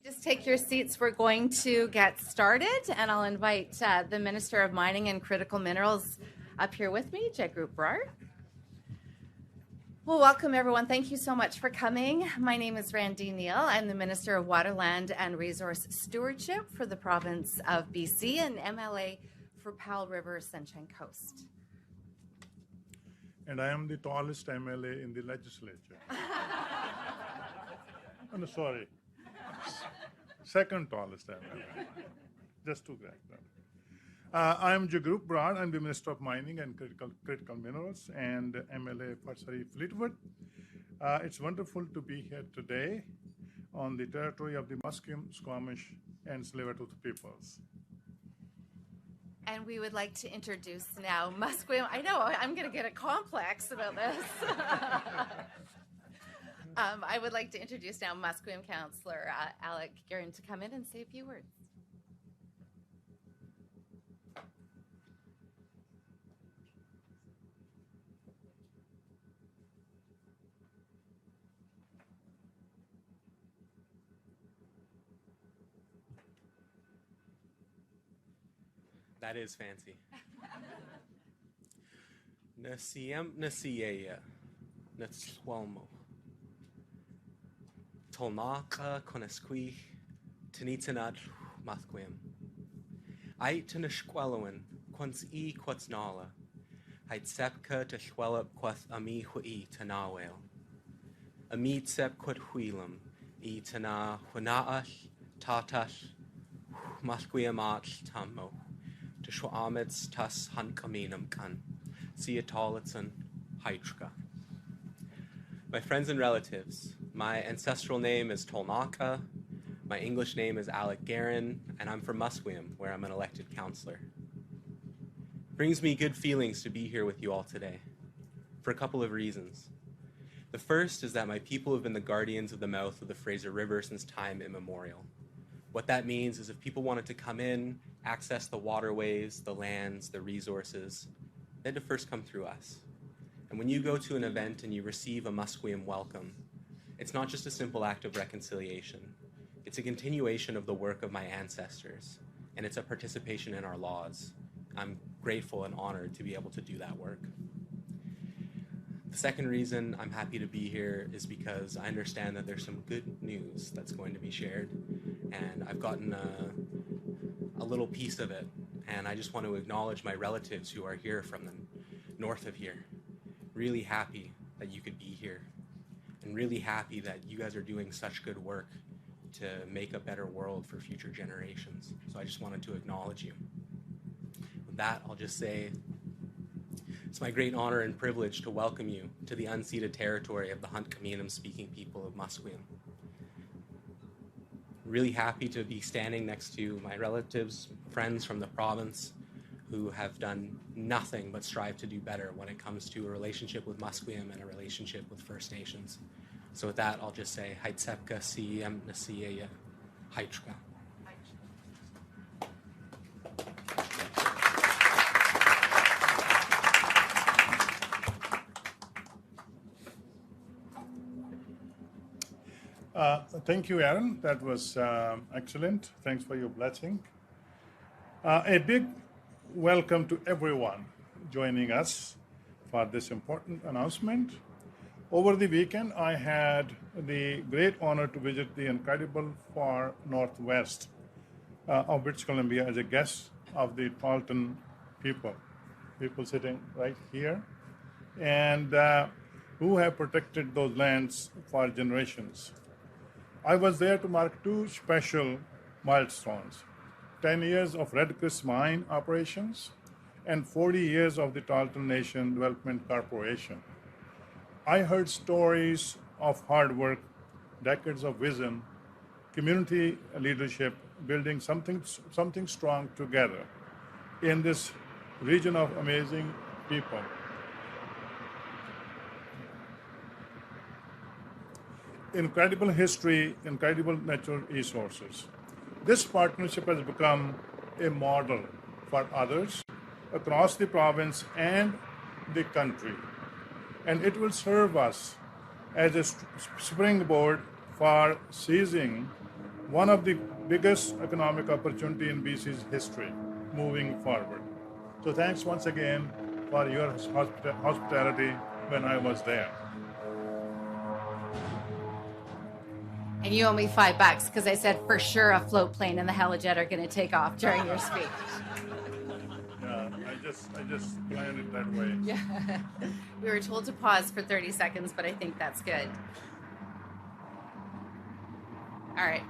Just take your seats. We're going to get started, and I'll invite the Minister of Mining and Critical Minerals up here with me, Jagrup Brar. Well, welcome everyone. Thank you so much for coming. My name is Randene Neill. I'm the Minister of Waterland and Resource Stewardship for the province of BC and MLA for Powell River Sunshine Coast. And I am the tallest MLA in the legislature. Oh, no, sorry. Second tallest MLA. Just to correct that. I am Jagrup Brar. I'm the Minister of Mining and Critical Minerals and MLA for Surrey Fleetwood. It's wonderful to be here today on the territory of the Musqueam, Squamish, and Tsleil-Waututh peoples. And we would like to introduce now Musqueam. I know, I'm going to get a complex about this. I would like to introduce now Musqueam Councillor Alec Guerin to come in and say a few words. That is fancy. Nasiem nasieya, natswalmo. Tolnaka konesqui, tenitanat mathquim. Ait tenashquelowin, quans quatsnala. Ait sepka tashwellup quath ami hui tanawel. Amit sep quat huilam, tana hunaach, tatash, mathquiamat tammo. Tishwaamits tas hankaminam kan, siatalitsan haitrka. My friends and relatives, my ancestral name is Tolnaka, my English name is Alec Guerin, and I'm from Musqueam, where I'm an elected councillor. Brings me good feelings to be here with you all today, for a couple of reasons. The first is that my people have been the guardians of the mouth of the Fraser River since time immemorial. What that means is if people wanted to come in, access the waterways, the lands, the resources, they had to first come through us. And when you go to an event and you receive a Musqueam welcome, it's not just a simple act of reconciliation. It's a continuation of the work of my ancestors, and it's a participation in our laws. I'm grateful and honored to be able to do that work. The second reason I'm happy to be here is because I understand that there's some good news that's going to be shared, and I've gotten a little piece of it, and I just want to acknowledge my relatives who are here from the north of here. Really happy that you could be here, and really happy that you guys are doing such good work to make a better world for future generations. So I just wanted to acknowledge you. With that, I'll just say it's my great honor and privilege to welcome you to the unceded territory of the Huntkaminam speaking people of Musqueam. Really happy to be standing next to my relatives, friends from the province who have done nothing but strive to do better when it comes to a relationship with Musqueam and a relationship with First Nations. So with that, I'll just say, Haitsepka siem nasieya haitrka. Thank you, Aaron. That was excellent. Thanks for your blessing. A big welcome to everyone joining us for this important announcement. Over the weekend, I had the great honor to visit the incredible far northwest of British Columbia as a guest of the Tahltan people sitting right here, and who have protected those lands for generations. I was there to mark two special milestones: 10 years of Red Chris mine operations and 40 years of the Tahltan Nation Development Corporation. I heard stories of hard work, decades of vision, community leadership, building something strong together in this region of amazing people. Incredible history, incredible natural resources. This partnership has become a model for others across the province and the country. And it will serve us as a springboard for seizing one of the biggest economic opportunity in BC's history moving forward. So thanks once again for your hospitality when I was there. And you owe me $5 because I said for sure a float plane and the helijet are going to take off during your speech. Yeah, I just planned it that way. Yeah. We were told to pause for 30 seconds, but I think that's good. All right.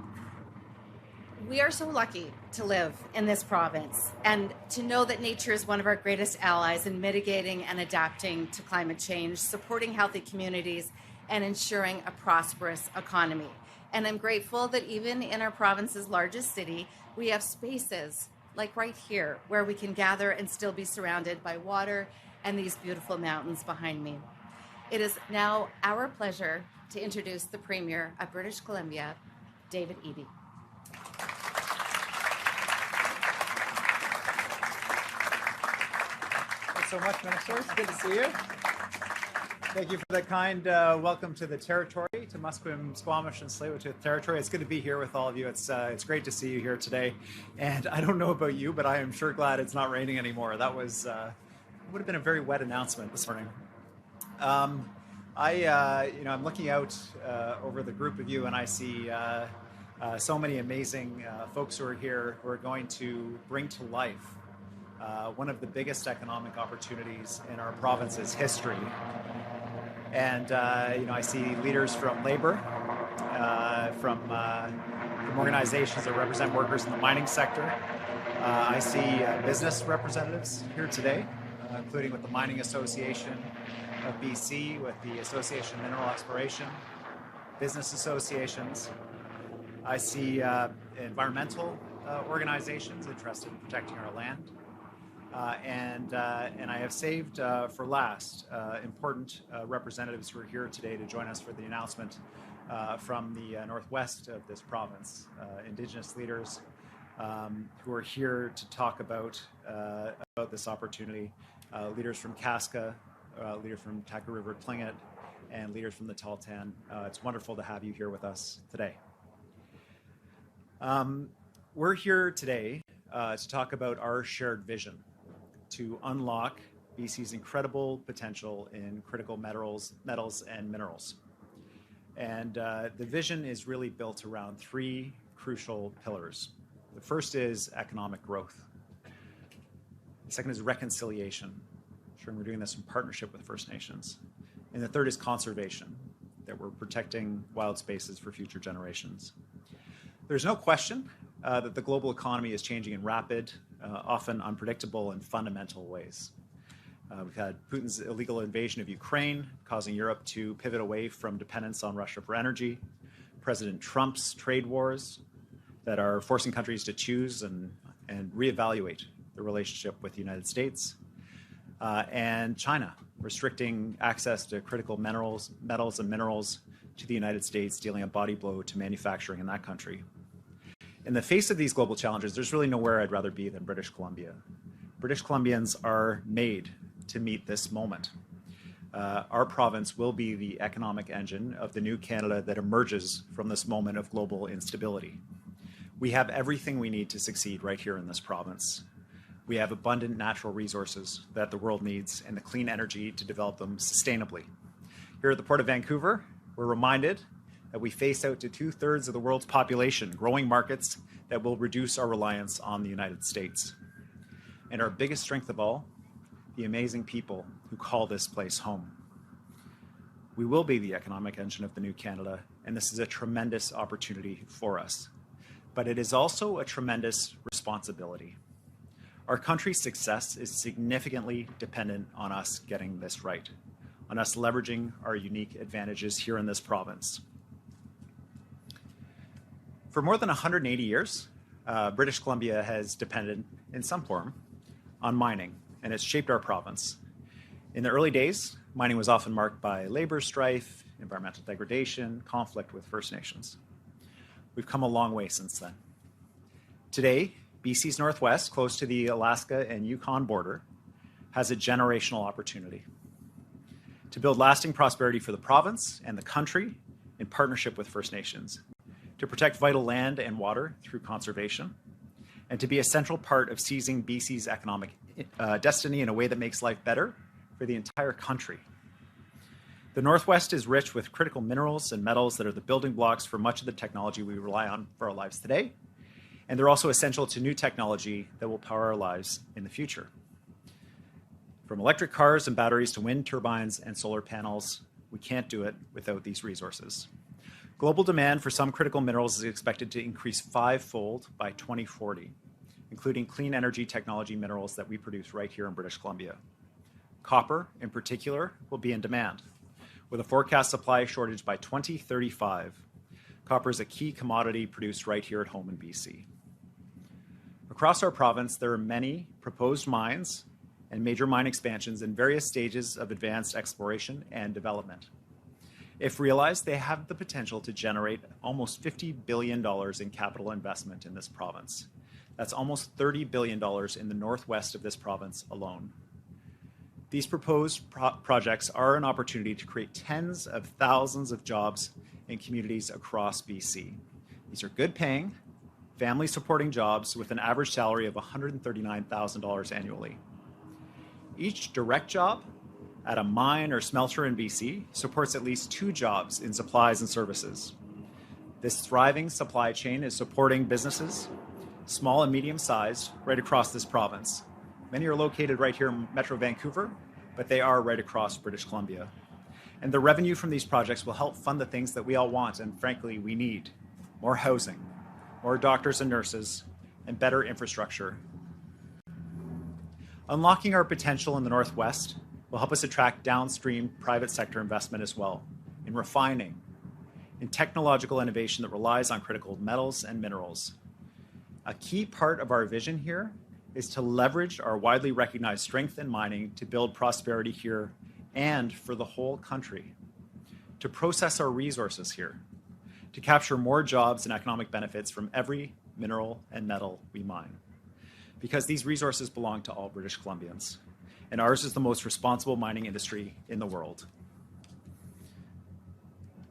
We are so lucky to live in this province and to know that nature is one of our greatest allies in mitigating and adapting to climate change, supporting healthy communities, and ensuring a prosperous economy. And I'm grateful that even in our province's largest city, we have spaces like right here where we can gather and still be surrounded by water and these beautiful mountains behind me. It is now our pleasure to introduce the Premier of British Columbia, David Eby. Thanks so much, Minister. It's good to see you. Thank you for the kind welcome to the territory, to Musqueam, Squamish, and Tsleil-Waututh territory. It's good to be here with all of you. It's great to see you here today. And I don't know about you, but I am sure glad it's not raining anymore. That was would have been a very wet announcement this morning. I'm looking out over the group of you, and I see so many amazing folks who are here who are going to bring to life one of the biggest economic opportunities in our province's history. And I see leaders from labor, from organizations that represent workers in the mining sector. I see business representatives here today, including with the Mining Association of BC, with the Association of Mineral Exploration, business associations. I see environmental organizations interested in protecting our land. And I have saved for last important representatives who are here today to join us for the announcement from the northwest of this province, Indigenous leaders who are here to talk about this opportunity, leaders from Casca, leaders from Taku River Tlingit, and leaders from the Tahltan. It's wonderful to have you here with us today. We're here today to talk about our shared vision to unlock BC's incredible potential in critical metals and minerals. And the vision is really built around three crucial pillars. The first is economic growth. The second is reconciliation, ensuring we're doing this in partnership with First Nations. And the third is conservation, that we're protecting wild spaces for future generations. There's no question that the global economy is changing in rapid, often unpredictable and fundamental ways. We've had Putin's illegal invasion of Ukraine, causing Europe to pivot away from dependence on Russia for energy. President Trump's trade wars that are forcing countries to choose and reevaluate their relationship with the United States. And China restricting access to critical metals and minerals to the United States, dealing a body blow to manufacturing in that country. In the face of these global challenges, there's really nowhere I'd rather be than British Columbia. British Columbians are made to meet this moment. Our province will be the economic engine of the new Canada that emerges from this moment of global instability. We have everything we need to succeed right here in this province. We have abundant natural resources that the world needs and the clean energy to develop them sustainably. Here at the Port of Vancouver, we're reminded that we face out to 2/3 of the world's population, growing markets that will reduce our reliance on the United States. And our biggest strength of all, the amazing people who call this place home. We will be the economic engine of the new Canada, and this is a tremendous opportunity for us. But it is also a tremendous responsibility. Our country's success is significantly dependent on us getting this right, on us leveraging our unique advantages here in this province. For more than 180 years, British Columbia has depended in some form on mining, and it's shaped our province. In the early days, mining was often marked by labor strife, environmental degradation, conflict with First Nations. We've come a long way since then. Today, BC's Northwest, close to the Alaska and Yukon border, has a generational opportunity to build lasting prosperity for the province and the country in partnership with First Nations. to protect vital land and water through conservation, and to be a central part of seizing BC's economic destiny in a way that makes life better for the entire country. The Northwest is rich with critical minerals and metals that are the building blocks for much of the technology we rely on for our lives today, and they're also essential to new technology that will power our lives in the future. From electric cars and batteries to wind turbines and solar panels, we can't do it without these resources. Global demand for some critical minerals is expected to increase 5-fold by 2040, including clean energy technology minerals that we produce right here in British Columbia. Copper, in particular, will be in demand. With a forecast supply shortage by 2035, copper is a key commodity produced right here at home in BC. Across our province, there are many proposed mines and major mine expansions in various stages of advanced exploration and development. If realized, they have the potential to generate almost $50 billion in capital investment in this province. That's almost $30 billion in the northwest of this province alone. These proposed projects are an opportunity to create tens of thousands of jobs in communities across BC. These are good paying, family supporting jobs with an average salary of $139,000 annually. Each direct job at a mine or smelter in BC supports at least 2 jobs in supplies and services. This thriving supply chain is supporting businesses, small and medium-sized, right across this province. Many are located right here in Metro Vancouver, but they are right across British Columbia. And the revenue from these projects will help fund the things that we all want and frankly we need: more housing, more doctors and nurses, and better infrastructure. Unlocking our potential in the Northwest will help us attract downstream private sector investment as well, in refining, in technological innovation that relies on critical metals and minerals. A key part of our vision here is to leverage our widely recognized strength in mining to build prosperity here and for the whole country, to process our resources here, to capture more jobs and economic benefits from every mineral and metal we mine. Because these resources belong to all British Columbians, and ours is the most responsible mining industry in the world.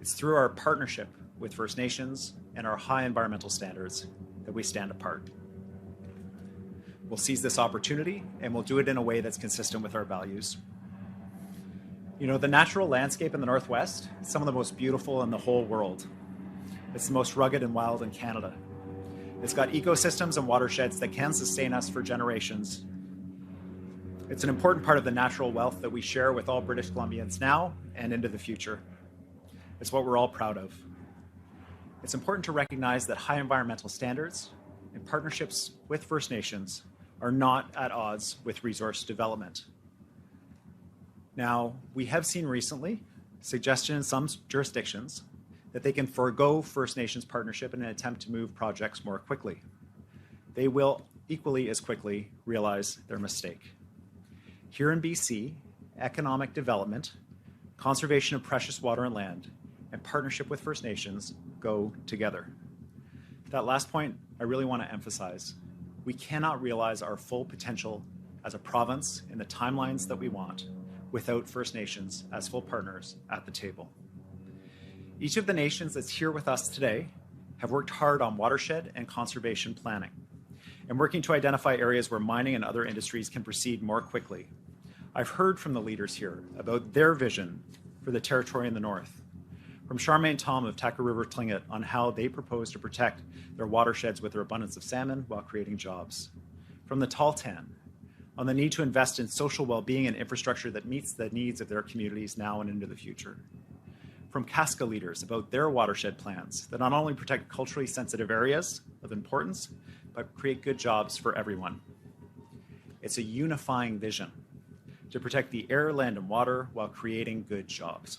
It's through our partnership with First Nations and our high environmental standards that we stand apart. We'll seize this opportunity, and we'll do it in a way that's consistent with our values. You know, the natural landscape in the Northwest is some of the most beautiful in the whole world. It's the most rugged and wild in Canada. It's got ecosystems and watersheds that can sustain us for generations. It's an important part of the natural wealth that we share with all British Columbians now and into the future. It's what we're all proud of. It's important to recognize that high environmental standards and partnerships with First Nations are not at odds with resource development. Now, we have seen recently suggestion in some jurisdictions that they can forego First Nations partnership in an attempt to move projects more quickly. They will equally as quickly realize their mistake. Here in BC, economic development, conservation of precious water and land, and partnership with First Nations go together. That last point, I really want to emphasize. We cannot realize our full potential as a province in the timelines that we want without First Nations as full partners at the table. Each of the nations that's here with us today have worked hard on watershed and conservation planning and working to identify areas where mining and other industries can proceed more quickly. I've heard from the leaders here about their vision for the territory in the north, from Charmaine Tom of Tacker River Tlingit on how they propose to protect their watersheds with their abundance of salmon while creating jobs, from the Tahltan on the need to invest in social well-being and infrastructure that meets the needs of their communities now and into the future, from Casca leaders about their watershed plans that not only protect culturally sensitive areas of importance, but create good jobs for everyone. It's a unifying vision to protect the air, land, and water while creating good jobs.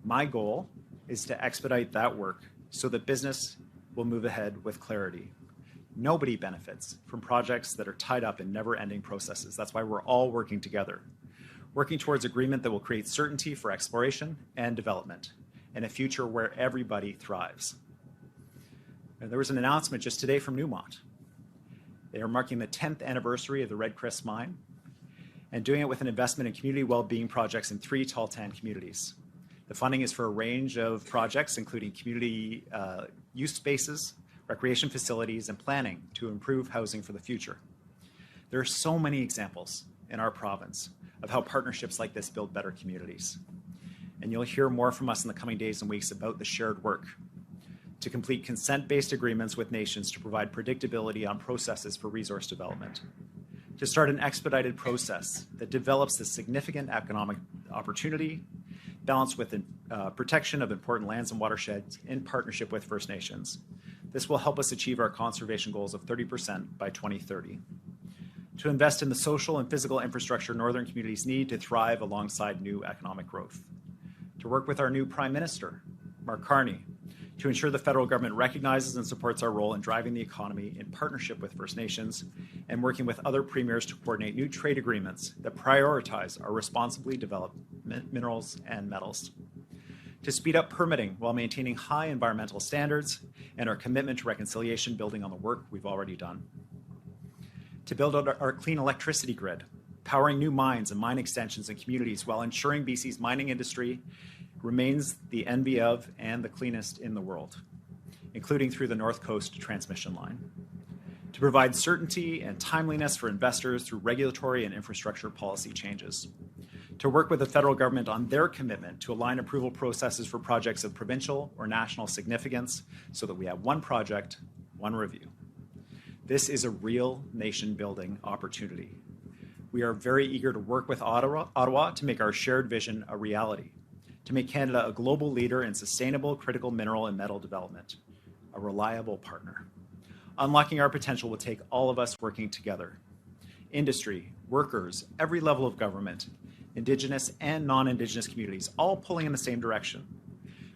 My goal is to expedite that work so that business will move ahead with clarity. Nobody benefits from projects that are tied up in never-ending processes. That's why we're all working together, working towards agreement that will create certainty for exploration and development and a future where everybody thrives. And there was an announcement just today from Newmont. They are marking the 10th anniversary of the Red Chris mine and doing it with an investment in community well-being projects in 3 Tahltan communities. The funding is for a range of projects, including community use spaces, recreation facilities, and planning to improve housing for the future. There are so many examples in our province of how partnerships like this build better communities. And you'll hear more from us in the coming days and weeks about the shared work to complete consent-based agreements with nations to provide predictability on processes for resource development, to start an expedited process that develops the significant economic opportunity balanced with protection of important lands and watersheds in partnership with First Nations. This will help us achieve our conservation goals of 30% by 2030. To invest in the social and physical infrastructure northern communities need to thrive alongside new economic growth. To work with our new Prime Minister, Mark Carney, to ensure the federal government recognizes and supports our role in driving the economy in partnership with First Nations and working with other premiers to coordinate new trade agreements that prioritize our responsibly developed minerals and metals. To speed up permitting while maintaining high environmental standards and our commitment to reconciliation building on the work we've already done. To build out our clean electricity grid, powering new mines and mine extensions in communities while ensuring BC's mining industry remains the envy of and the cleanest in the world, including through the North Coast transmission line. To provide certainty and timeliness for investors through regulatory and infrastructure policy changes. To work with the federal government on their commitment to align approval processes for projects of provincial or national significance so that we have one project, one review. This is a real nation-building opportunity. We are very eager to work with Ottawa to make our shared vision a reality, to make Canada a global leader in sustainable critical mineral and metal development, a reliable partner. Unlocking our potential will take all of us working together. Industry, workers, every level of government, Indigenous and non-Indigenous communities, all pulling in the same direction.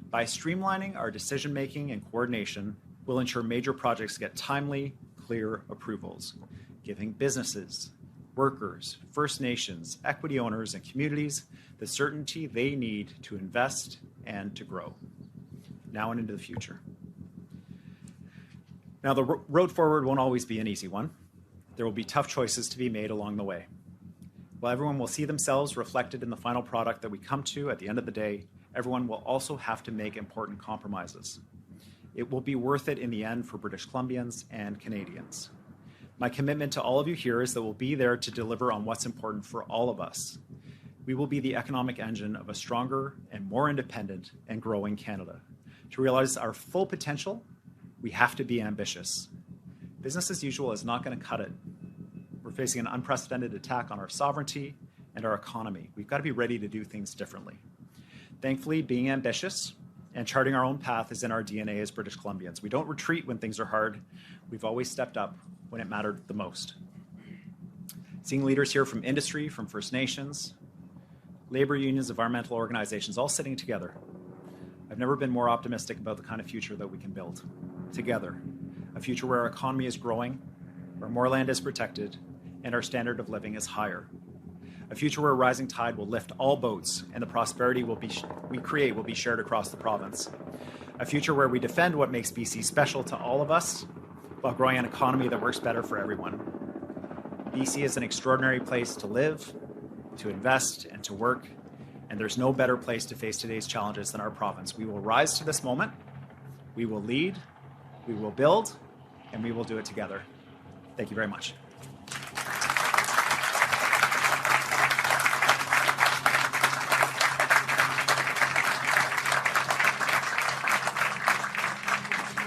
By streamlining our decision-making and coordination, we'll ensure major projects get timely, clear approvals, giving businesses, workers, First Nations, equity owners, and communities the certainty they need to invest and to grow, now and into the future. Now, the road forward won't always be an easy one. There will be tough choices to be made along the way. While everyone will see themselves reflected in the final product that we come to at the end of the day, everyone will also have to make important compromises. It will be worth it in the end for British Columbians and Canadians. My commitment to all of you here is that we'll be there to deliver on what's important for all of us. We will be the economic engine of a stronger and more independent and growing Canada. To realize our full potential, we have to be ambitious. Business as usual is not going to cut it. We're facing an unprecedented attack on our sovereignty and our economy. We've got to be ready to do things differently. Thankfully, being ambitious and charting our own path is in our DNA as British Columbians. We don't retreat when things are hard. We've always stepped up when it mattered the most. Seeing leaders here from industry, from First Nations, labor unions, environmental organizations, all sitting together, I've never been more optimistic about the kind of future that we can build together. A future where our economy is growing, where more land is protected, and our standard of living is higher. A future where a rising tide will lift all boats and the prosperity we create will be shared across the province. A future where we defend what makes BC special to all of us while growing an economy that works better for everyone. BC is an extraordinary place to live, to invest, and to work, and there's no better place to face today's challenges than our province. We will rise to this moment, we will lead, we will build, and we will do it together. Thank you very much.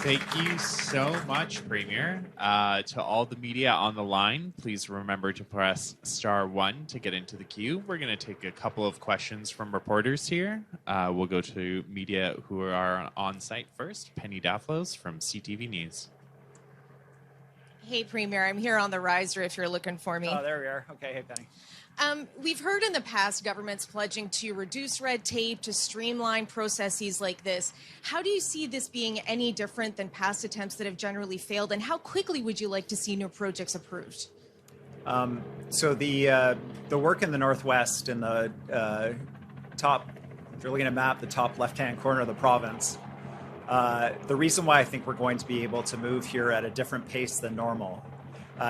Thank you so much, Premier. To all the media on the line, please remember to press *1 to get into the queue. We're going to take a couple of questions from reporters here. We'll go to media who are on site first. Penny Daflos from CTV News. Hey, Premier, I'm here on the riser if you're looking for me. Oh, there we are. Okay, hey, Penny. We've heard in the past governments pledging to reduce red tape, to streamline processes like this. How do you see this being any different than past attempts that have generally failed, and how quickly would you like to see new projects approved? So the work in the Northwest in the top, if you're looking at a map, the top left-hand corner of the province, the reason why I think we're going to be able to move here at a different pace than normal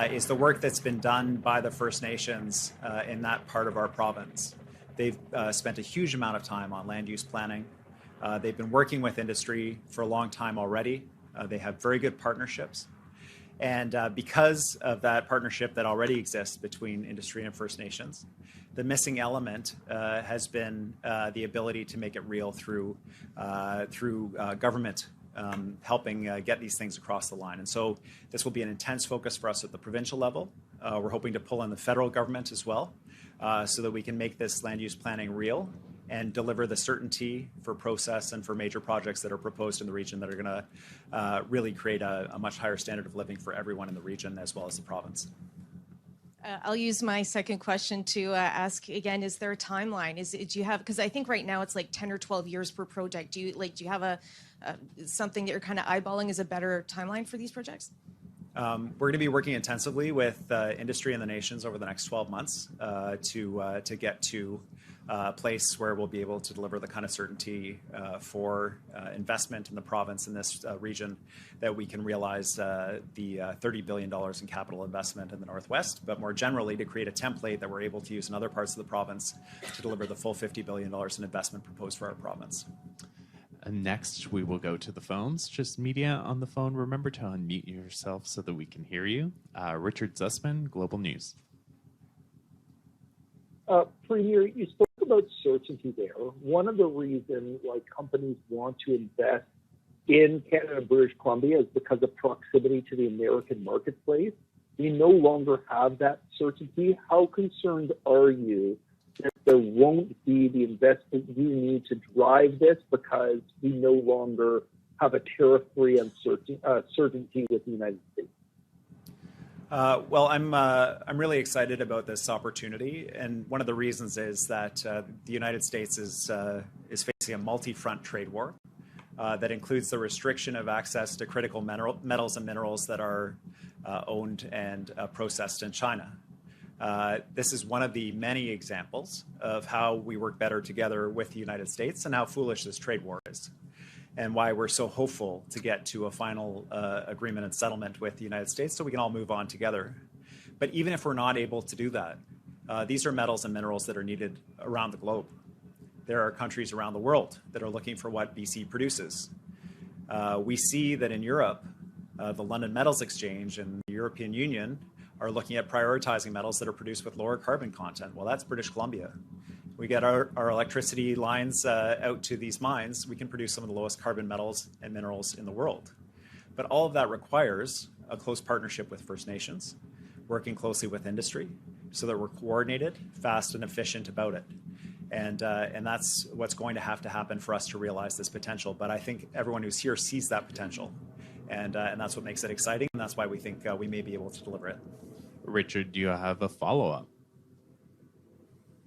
is the work that's been done by the First Nations in that part of our province. They've spent a huge amount of time on land use planning. They've been working with industry for a long time already. They have very good partnerships. And because of that partnership that already exists between industry and First Nations, the missing element has been the ability to make it real through government helping get these things across the line. And so this will be an intense focus for us at the provincial level. We're hoping to pull in the federal government as well so that we can make this land use planning real and deliver the certainty for process and for major projects that are proposed in the region that are going to really create a much higher standard of living for everyone in the region as well as the province. I'll use my second question to ask again, is there a timeline? Do you have, because I think right now it's like 10 or 12 years per project. Do you have something that you're kind of eyeballing as a better timeline for these projects? We're going to be working intensively with industry and the nations over the next 12 months to get to a place where we'll be able to deliver the kind of certainty for investment in the province in this region that we can realize the $30 billion in capital investment in the Northwest, but more generally to create a template that we're able to use in other parts of the province to deliver the full $50 billion in investment proposed for our province. And next, we will go to the phones. Just media on the phone, remember to unmute yourself so that we can hear you. Richard Zussman, Global News. Premier, you spoke about certainty there. One of the reasons why companies want to invest in Canada and British Columbia is because of proximity to the American marketplace. We no longer have that certainty. How concerned are you that there won't be the investment you need to drive this because we no longer have a tariff-free certainty with the United States? Well, I'm really excited about this opportunity, and one of the reasons is that the United States is facing a multi-front trade war that includes the restriction of access to critical metals and minerals that are owned and processed in China. This is one of the many examples of how we work better together with the United States and how foolish this trade war is, and why we're so hopeful to get to a final agreement and settlement with the United States so we can all move on together. But even if we're not able to do that, these are metals and minerals that are needed around the globe. There are countries around the world that are looking for what BC produces. We see that in Europe, the London Metals Exchange and the European Union are looking at prioritizing metals that are produced with lower carbon content. Well, that's British Columbia. We get our electricity lines out to these mines, we can produce some of the lowest carbon metals and minerals in the world. But all of that requires a close partnership with First Nations, working closely with industry so that we're coordinated, fast, and efficient about it. And that's what's going to happen for us to realize this potential. But I think everyone who's here sees that potential. And that's what makes it exciting, and that's why we think we may be able to deliver it. Richard, do you have a follow-up?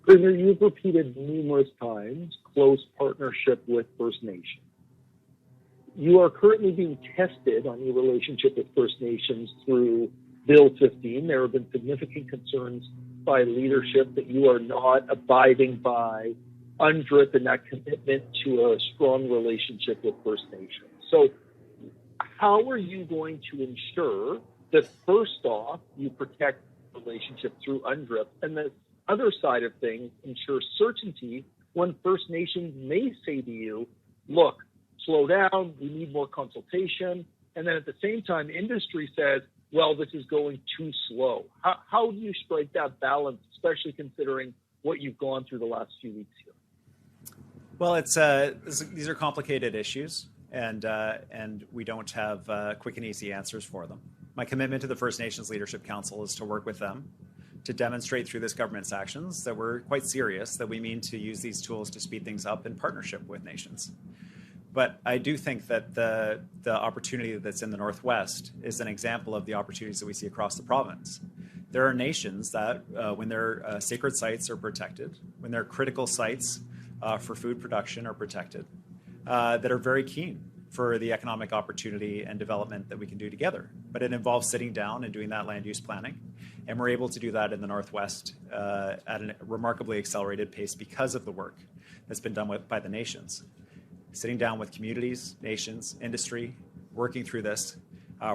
Premier, you've repeated numerous times close partnership with First Nations. You are currently being tested on your relationship with First Nations through Bill 15. There have been significant concerns by leadership that you are not abiding by UNDRIP and that commitment to a strong relationship with First Nations. So how are you going to ensure that, first off, you protect the relationship through UNDRIP, and the other side of things, ensure certainty when First Nations may say to you, look, slow down, we need more consultation, and then at the same time, industry says, well, this is going too slow. How do you strike that balance, especially considering what you've gone through the last few weeks here? Well, these are complicated issues, and we don't have quick and easy answers for them. My commitment to the First Nations Leadership Council is to work with them to demonstrate through this government's actions that we're quite serious, that we mean to use these tools to speed things up in partnership with nations. But I do think that the opportunity that's in the Northwest is an example of the opportunities that we see across the province. There are nations that, when their sacred sites are protected, when their critical sites for food production are protected, that are very keen for the economic opportunity and development that we can do together. But it involves sitting down and doing that land use planning. And we're able to do that in the Northwest at a remarkably accelerated pace because of the work that's been done by the nations. Sitting down with communities, nations, industry, working through this,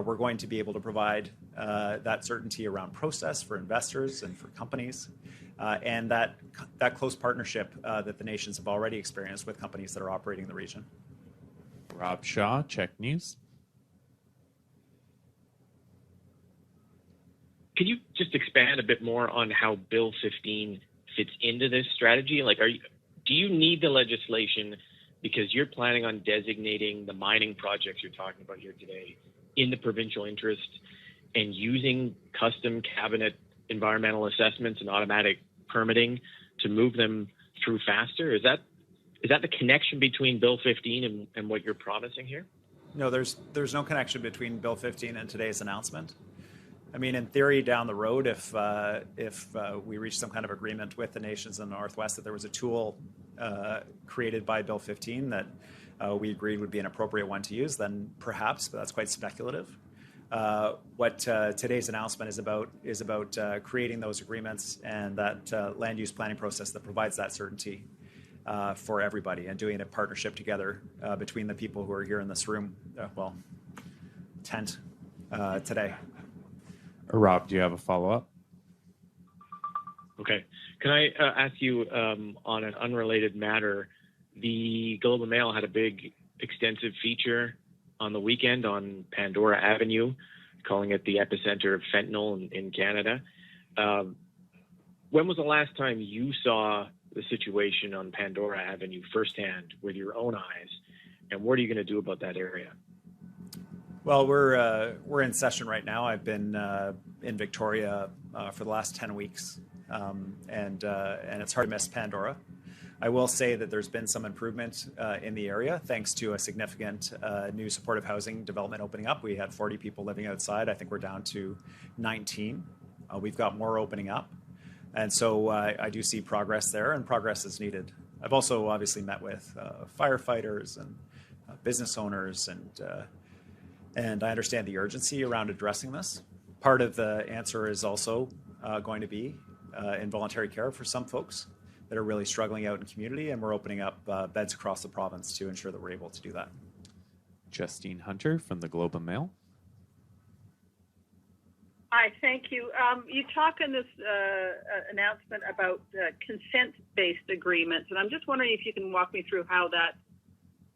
we're going to be able to provide that certainty around process for investors and for companies, and that close partnership that the nations have already experienced with companies that are operating in the region. Rob Shaw, Check News. Can you just expand a bit more on how Bill 15 fits into this strategy? Like, do you need the legislation because you're planning on designating the mining projects you're talking about here today in the provincial interest and using custom cabinet environmental assessments and automatic permitting to move them through faster? Is that the connection between Bill 15 and what you're promising here? No, there's no connection between Bill 15 and today's announcement. I mean, in theory, down the road, if we reach some kind of agreement with the nations in the Northwest that there was a tool created by Bill 15 that we agreed would be an appropriate one to use, then perhaps, but that's quite speculative. What today's announcement is about creating those agreements and that land use planning process that provides that certainty for everybody, and doing a partnership together between the people who are here in this room, tent today. Rob, do you have a follow-up? Okay. Can I ask you on an unrelated matter? The Globe and Mail had a big, extensive feature on the weekend on Pandora Avenue, calling it the epicenter of fentanyl in Canada. When was the last time you saw the situation on Pandora Avenue firsthand with your own eyes, and what are you going to do about that area? Well, we're in session right now. I've been in Victoria for the last 10 weeks, and it's hard to miss Pandora. I will say that there's been some improvement in the area thanks to a significant new supportive housing development opening up. We had 40 people living outside. I think we're down to 19. We've got more opening up. And so I do see progress there, and progress is needed. I've also obviously met with firefighters and business owners, and I understand the urgency around addressing this. Part of the answer is also going to be involuntary care for some folks that are really struggling out in community, and we're opening up beds across the province to ensure that we're able to do that. Justine Hunter from the Globe and Mail. Hi, thank you. You talk in this announcement about consent-based agreements, and I'm just wondering if you can walk me through how that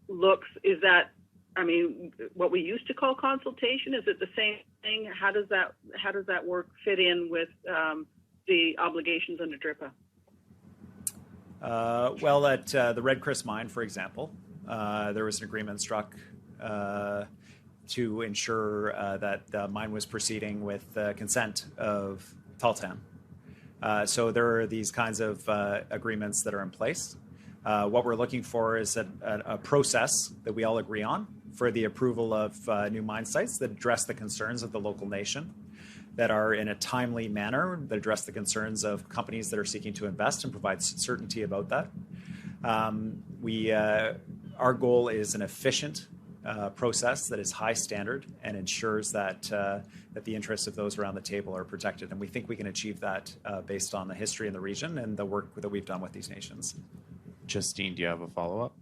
looks. Is that, I mean, what we used to call consultation? Is it the same thing? How does that work fit in with the obligations under DRIPA? Well, at the Red Chris mine, for example, there was an agreement struck to ensure that the mine was proceeding with consent of Tahltan. So there are these kinds of agreements that are in place. What we're looking for is a process that we all agree on for the approval of new mine sites that address the concerns of the local nation, that are in a timely manner, that address the concerns of companies that are seeking to invest and provide certainty about that. Our goal is an efficient process that is high standard and ensures that the interests of those around the table are protected. And we think we can achieve that based on the history in the region and the work that we've done with these nations. Justine, do you have a follow-up?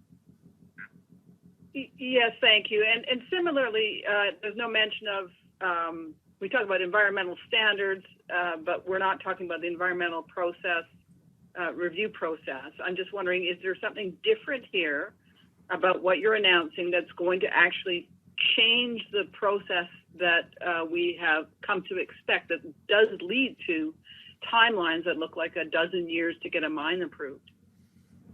Yes, thank you. And similarly, there's no mention of, we talk about environmental standards, but we're not talking about the environmental process, review process. I'm just wondering, is there something different here about what you're announcing that's going to actually change the process that we have come to expect, that does lead to timelines that look like a dozen years to get a mine approved?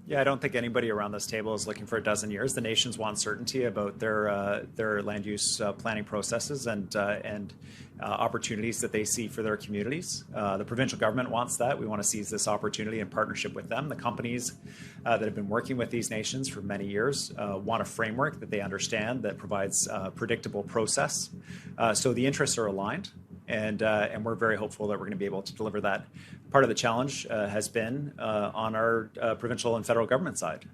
Yeah, I don't think anybody around this table is looking for a dozen years. The nations want certainty about their land use planning processes and opportunities that they see for their communities. The provincial government wants that. We want to seize this opportunity in partnership with them. The companies that have been working with these nations for many years want a framework that they understand that provides a predictable process. So the interests are aligned, and we're very hopeful that we're going to be able to deliver that. Part of the challenge has been on our provincial and federal government side,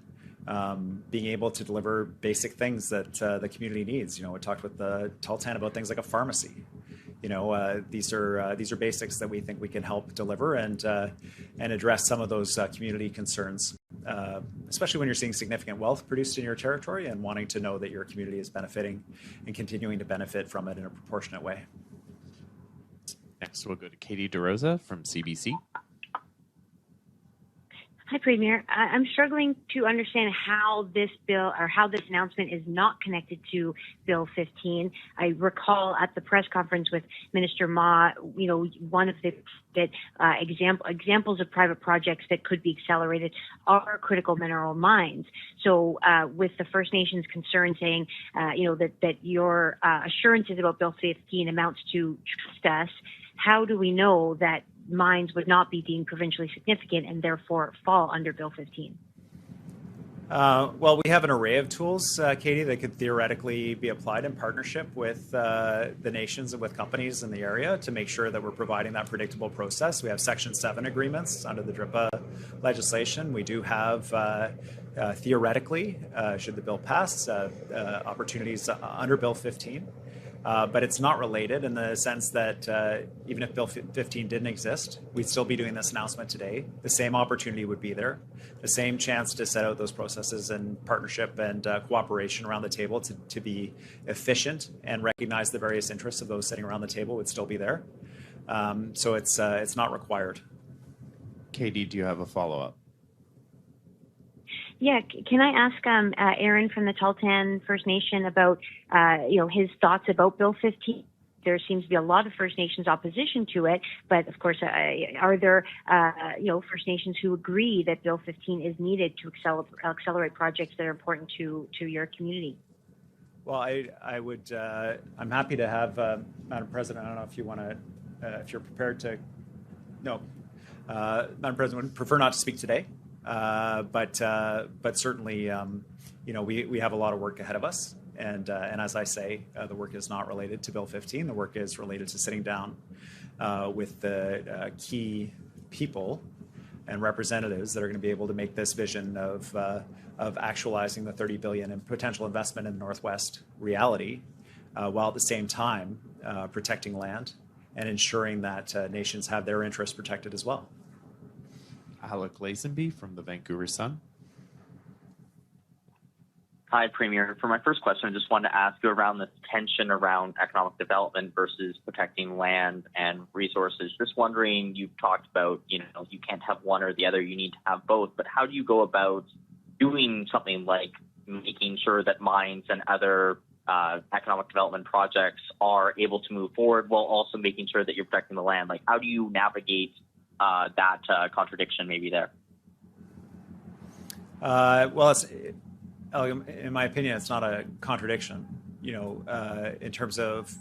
being able to deliver basic things that the community needs. You know, we talked with the Tahltan about things like a pharmacy. You know, these are basics that we think we can help deliver and address some of those community concerns, especially when you're seeing significant wealth produced in your territory and wanting to know that your community is benefiting and continuing to benefit from it in a proportionate way. Next, we'll go to Katie DeRosa from CBC. Hi, Premier. I'm struggling to understand how this bill or how this announcement is not connected to Bill 15. I recall at the press conference with Minister Ma, one of the examples of private projects that could be accelerated are critical mineral mines. So with the First Nations concern saying, that your assurances about Bill 15 amounts to trust us, how do we know that mines would not be deemed provincially significant and therefore fall under Bill 15? Well, we have an array of tools, Katie, that could theoretically be applied in partnership with the nations and with companies in the area to make sure that we're providing that predictable process. We have Section 7 agreements under the DRIPA legislation. We do have, theoretically, should the bill pass, opportunities under Bill 15. But it's not related in the sense that even if Bill 15 didn't exist, we'd still be doing this announcement today. The same opportunity would be there. The same chance to set out those processes and partnership and cooperation around the table to be efficient and recognize the various interests of those sitting around the table would still be there. So it's not required. Katie, do you have a follow-up? Yeah, can I ask Aaron from the Tahltan First Nation about his thoughts about Bill 15? There seems to be a lot of First Nations opposition to it, but of course, are there First Nations who agree that Bill 15 is needed to accelerate projects that are important to your community? Well, I would. I'm happy to have Madam President. I don't know if you want to, if you're prepared to. No, Madam President would prefer not to speak today. But certainly, we have a lot of work ahead of us. And as I say, the work is not related to Bill 15. The work is related to sitting down with the key people and representatives that are going to be able to make this vision of actualizing the $30 billion in potential investment in the Northwest reality, while at the same time protecting land and ensuring that nations have their interests protected as well. Alec Lazenby from the Vancouver Sun. Hi, Premier. For my first question, I just wanted to ask you around this tension around economic development versus protecting land and resources. Just wondering, you've talked about, you can't have one or the other, you need to have both, but how do you go about doing something like making sure that mines and other economic development projects are able to move forward while also making sure that you're protecting the land? Like, how do you navigate that contradiction maybe there? Well, in my opinion, it's not a contradiction. In terms of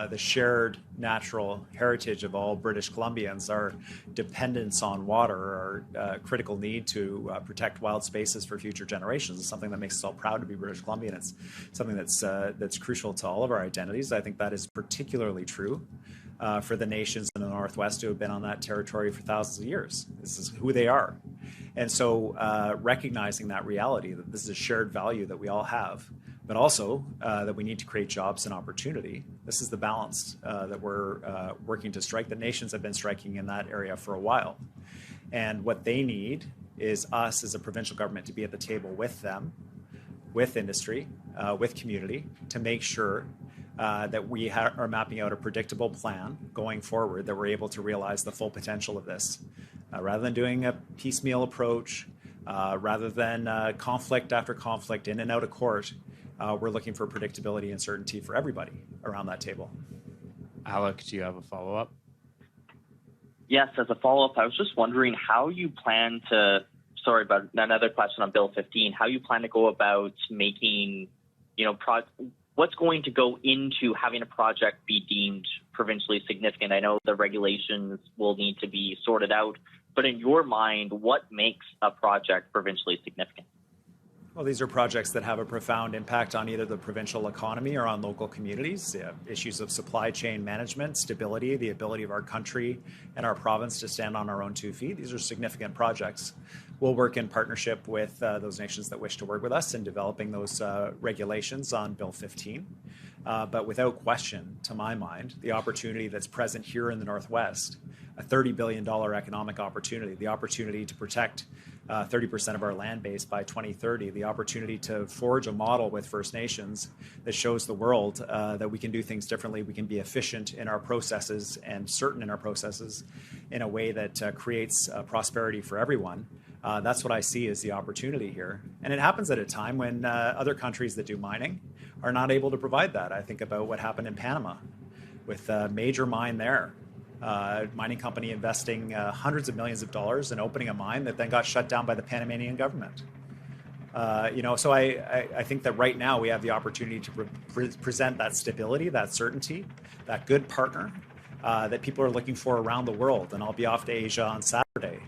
the shared natural heritage of all British Columbians, our dependence on water, our critical need to protect wild spaces for future generations is something that makes us all proud to be British Columbian. It's something that's crucial to all of our identities. I think that is particularly true for the nations in the Northwest who have been on that territory for thousands of years. This is who they are. And so recognizing that reality, that this is a shared value that we all have, but also that we need to create jobs and opportunity. This is the balance that we're working to strike. The nations have been striking in that area for a while. And what they need is us as a provincial government to be at the table with them, with industry, with community, to make sure that we are mapping out a predictable plan going forward, that we're able to realize the full potential of this. Rather than doing a piecemeal approach, rather than conflict after conflict in and out of court, we're looking for predictability and certainty for everybody around that table. Alec, do you have a follow-up? Yes, as a follow-up, I was just wondering how you plan to, sorry about another question on Bill 15, how you plan to go about making, what's going to go into having a project be deemed provincially significant? I know the regulations will need to be sorted out, but in your mind, what makes a project provincially significant? Well, these are projects that have a profound impact on either the provincial economy or on local communities. Issues of supply chain management, stability, the ability of our country and our province to stand on our own 2 feet. These are significant projects. We'll work in partnership with those nations that wish to work with us in developing those regulations on Bill 15. But without question, to my mind, the opportunity that's present here in the Northwest, a $30 billion economic opportunity, the opportunity to protect 30% of our land base by 2030, the opportunity to forge a model with First Nations that shows the world that we can do things differently, we can be efficient in our processes and certain in our processes in a way that creates prosperity for everyone. That's what I see as the opportunity here. And it happens at a time when other countries that do mining are not able to provide that. I think about what happened in Panama with a major mine there. Mining company investing hundreds of millions of dollars in opening a mine that then got shut down by the Panamanian government. So I think that right now we have the opportunity to present that stability, that certainty, that good partner that people are looking for around the world. And I'll be off to Asia on Saturday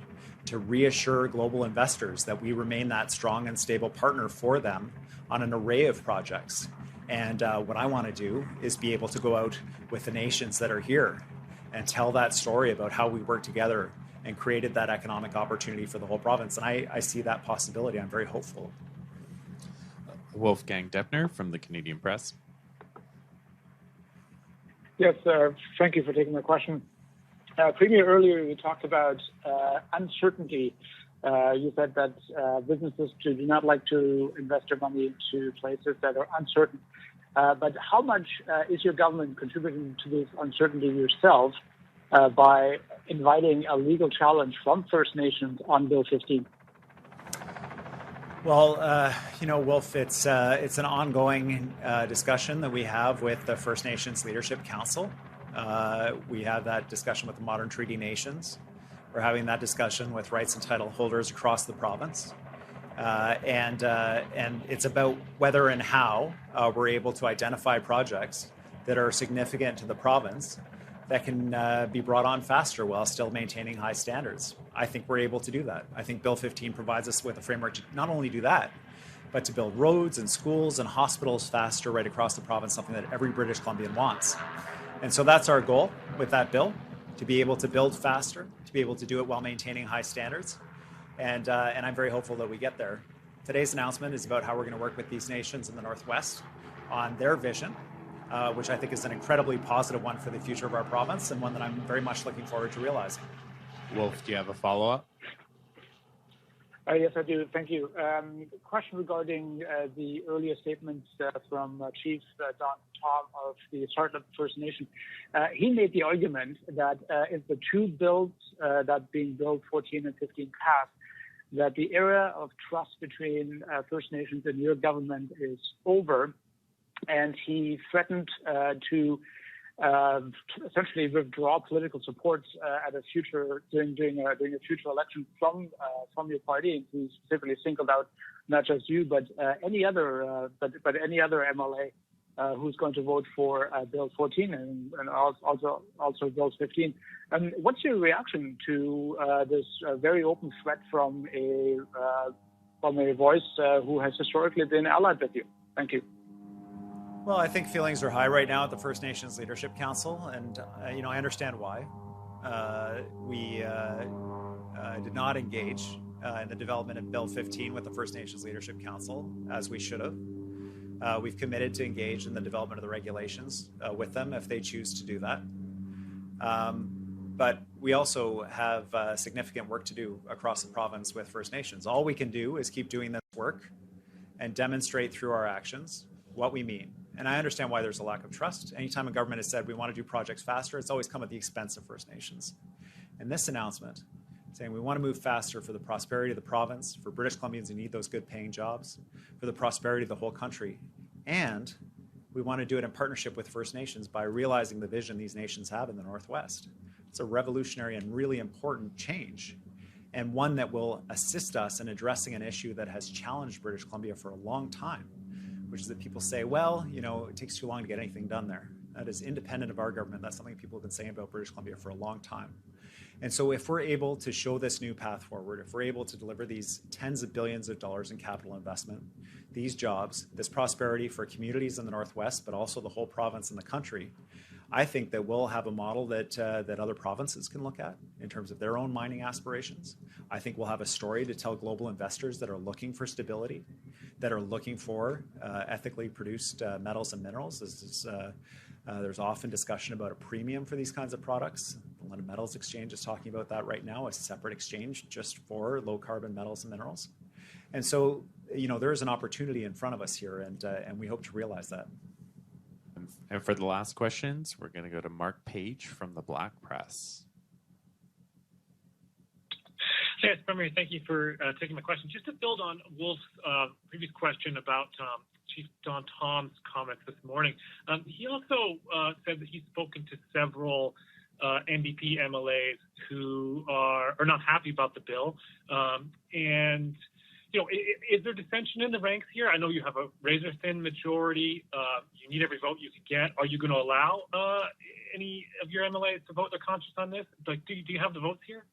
to reassure global investors that we remain that strong and stable partner for them on an array of projects. And what I want to do is be able to go out with the nations that are here and tell that story about how we worked together and created that economic opportunity for the whole province. And I see that possibility. I'm very hopeful. Wolfgang Deppner from the Canadian Press. Yes, thank you for taking my question. Premier, earlier you talked about uncertainty. You said that businesses do not like to invest their money into places that are uncertain. But how much is your government contributing to this uncertainty yourself by inviting a legal challenge from First Nations on Bill 15? Well, Wolf, it's an ongoing discussion that we have with the First Nations Leadership Council. We have that discussion with the Modern Treaty Nations. We're having that discussion with rights and title holders across the province. And it's about whether and how we're able to identify projects that are significant to the province that can be brought on faster while still maintaining high standards. I think we're able to do that. I think Bill 15 provides us with a framework to not only do that, but to build roads and schools and hospitals faster right across the province, something that every British Columbian wants. And so that's our goal with that bill, to be able to build faster, to be able to do it while maintaining high standards. And I'm very hopeful that we get there. Today's announcement is about how we're going to work with these nations in the Northwest on their vision, which I think is an incredibly positive one for the future of our province and one that I'm very much looking forward to realizing. Wolf, do you have a follow-up? Yes, I do. Thank you. Question regarding the earlier statements from Chief Don Tom of the Startup First Nation. He made the argument that if the two bills that being Bill 14 and 15 passed, that the era of trust between First Nations and your government is over, and he threatened to essentially withdraw political support at a future during a future election from your party, and he specifically singled out not just you but any other MLA who's going to vote for Bill 14 and also Bill 15. And what's your reaction to this very open threat from a voice who has historically been allied with you? Thank you. Well, I think feelings are high right now at the First Nations Leadership Council, and I understand why. We did not engage in the development of Bill 15 with the First Nations Leadership Council, as we should have. We've committed to engage in the development of the regulations with them if they choose to do that. But we also have significant work to do across the province with First Nations. All we can do is keep doing this work and demonstrate through our actions what we mean. And I understand why there's a lack of trust. Anytime a government has said we want to do projects faster, it's always come at the expense of First Nations. And this announcement, saying we want to move faster for the prosperity of the province, for British Columbians who need those good paying jobs, for the prosperity of the whole country, and we want to do it in partnership with First Nations by realizing the vision these nations have in the Northwest. It's a revolutionary and really important change, and one that will assist us in addressing an issue that has challenged British Columbia for a long time, which is that people say, well, it takes too long to get anything done there. That is independent of our government. That's something people have been saying about British Columbia for a long time. And so if we're able to show this new path forward, if we're able to deliver these tens of billions of dollars in capital investment, these jobs, this prosperity for communities in the Northwest, but also the whole province and the country, I think that we'll have a model that other provinces can look at in terms of their own mining aspirations. I think we'll have a story to tell global investors that are looking for stability, that are looking for ethically produced metals and minerals. There's often discussion about a premium for these kinds of products. The London Metals Exchange is talking about that right now, a separate exchange just for low carbon metals and minerals. And so, there is an opportunity in front of us here, and we hope to realize that. And for the last questions, we're going to go to Mark Page from the Black Press. Yes, Premier, thank you for taking my question. Just to build on Wolf's previous question about Chief Don Tom's comments this morning, he also said that he's spoken to several NDP MLAs who are not happy about the bill. And, is there dissension in the ranks here? I know you have a razor-thin majority. You need every vote you can get. Are you going to allow any of your MLAs to vote their conscience on this? Like, do you have the votes here?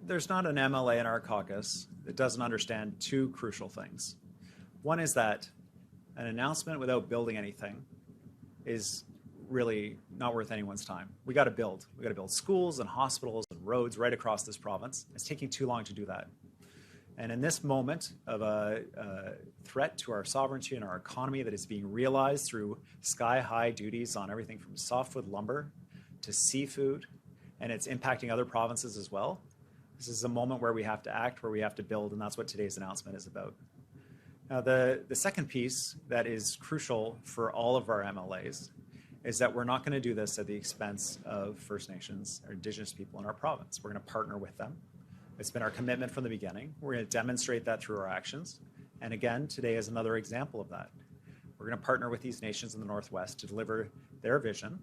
There's not an MLA in our caucus that doesn't understand two crucial things. One is that an announcement without building anything is really not worth anyone's time. We got to build. We got to build schools and hospitals and roads right across this province. It's taking too long to do that. And in this moment of a threat to our sovereignty and our economy that is being realized through sky-high duties on everything from softwood lumber to seafood, and it's impacting other provinces as well, this is a moment where we have to act, where we have to build, and that's what today's announcement is about. Now, the second piece that is crucial for all of our MLAs is that we're not going to do this at the expense of First Nations or Indigenous people in our province. We're going to partner with them. It's been our commitment from the beginning. We're going to demonstrate that through our actions. And again, today is another example of that. We're going to partner with these nations in the Northwest to deliver their vision.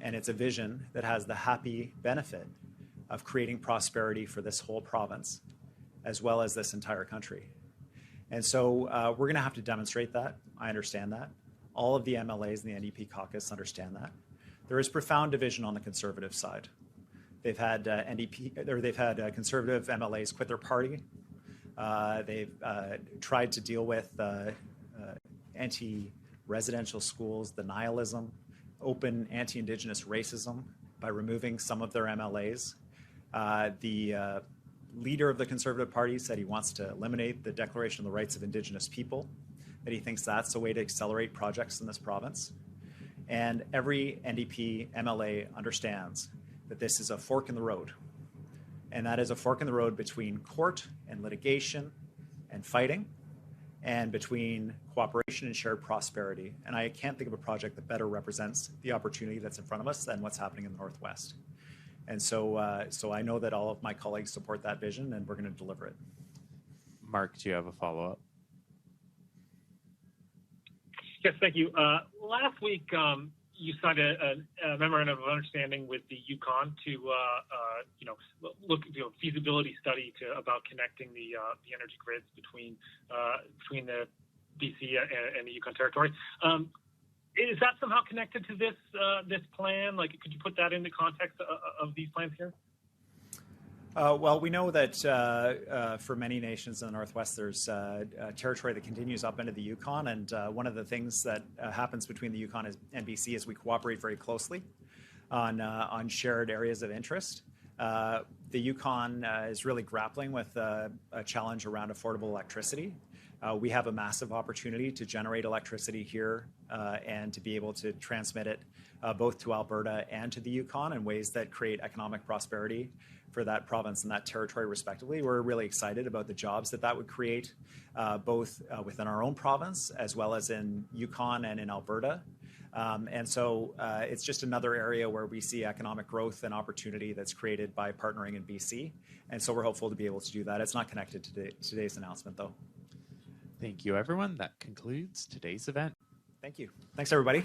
And it's a vision that has the happy benefit of creating prosperity for this whole province, as well as this entire country. And so we're going to have to demonstrate that. I understand that. All of the MLAs in the NDP caucus understand that. There is profound division on the Conservative side. They've had Conservative MLAs quit their party. They've tried to deal with anti-residential schools, the nihilism, open anti-Indigenous racism by removing some of their MLAs. The leader of the Conservative Party said he wants to eliminate the Declaration of the Rights of Indigenous People, that he thinks that's a way to accelerate projects in this province. And every NDP MLA understands that this is a fork in the road. And that is a fork in the road between court and litigation and fighting, and between cooperation and shared prosperity. And I can't think of a project that better represents the opportunity that's in front of us than what's happening in the Northwest. And so I know that all of my colleagues support that vision, and we're going to deliver it. Mark, do you have a follow-up? Yes, thank you. Last week, you signed a memorandum of understanding with the Yukon to, look at feasibility study about connecting the energy grids between the BC and the Yukon territory. Is that somehow connected to this plan? Like, could you put that in the context of these plans here? Well, we know that for many nations in the Northwest, there's territory that continues up into the Yukon, and one of the things that happens between the Yukon and BC is we cooperate very closely on shared areas of interest. The Yukon is really grappling with a challenge around affordable electricity. We have a massive opportunity to generate electricity here and to be able to transmit it both to Alberta and to the Yukon in ways that create economic prosperity for that province and that territory respectively. We're really excited about the jobs that would create both within our own province as well as in Yukon and in Alberta. And so it's just another area where we see economic growth and opportunity that's created by partnering in BC. And so we're hopeful to be able to do that. It's not connected to today's announcement, though. Thank you, everyone. That concludes today's event. Thank you. Thanks, everybody.